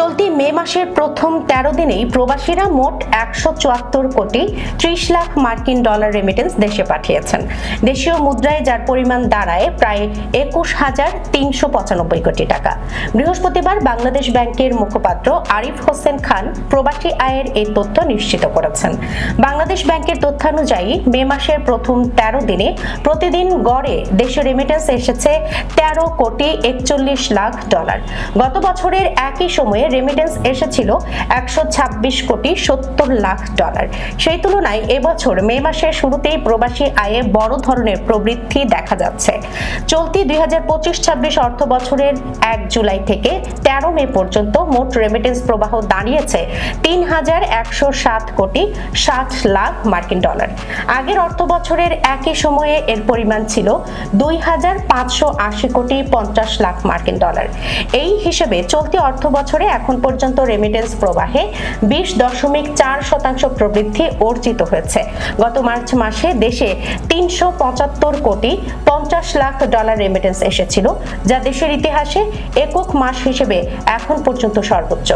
চলতি মে মাসের প্রথম 13 দিনেই প্রবাসীরা মোট 174 কোটি 30 লাখ মার্কিন ডলার রেমিটেন্স দেশে পাঠিয়েছেন। দেশীয় মুদ্রায় যার পরিমাণ দাঁড়ায় প্রায় 21,395 কোটি টাকা। বৃহস্পতিবার বাংলাদেশ ব্যাংকের মুখপাত্র আরিফ হোসেন খান প্রবাসী আয়ের এই তথ্য নিশ্চিত করেছেন। বাংলাদেশ ব্যাংকের তথ্যানুযায়ী মে মাসের প্রথম 13 দিনে প্রতিদিন গড়ে দেশে রেমিটেন্স এসেছে 13 কোটি 41 লাখ ডলার। গত বছরের একই সময়ে রেমিটেন্স এসেছিল 126 কোটি 70 লাখ ডলার। সেই তুলনায় এবছর মে মাসের শুরুতেই প্রবাসী আয়ে বড় ধরনের প্রবৃদ্ধি দেখা যাচ্ছে। চলতি 2025-26 অর্থ বছরের 1 জুলাই থেকে 13 মে পর্যন্ত মোট রেমিটেন্স প্রবাহ দাঁড়িয়েছে 3,107 কোটি 60 লাখ মার্কিন ডলার। আগের অর্থ বছরের একই সময়ে এর পরিমাণ ছিল 2,580 কোটি 50 লাখ মার্কিন ডলার। এই হিসেবে চলতি অর্থ বছরে এখন পর্যন্ত রেমিটেন্স প্রবাহে 20.4% প্রবৃদ্ধি অর্জিত হয়েছে। গত মার্চ মাসে দেশে 375 কোটি 50 লাখ ডলার রেমিটেন্স এসেছিল, যা দেশের ইতিহাসে একক মাস হিসেবে এখন পর্যন্ত সর্বোচ্চ।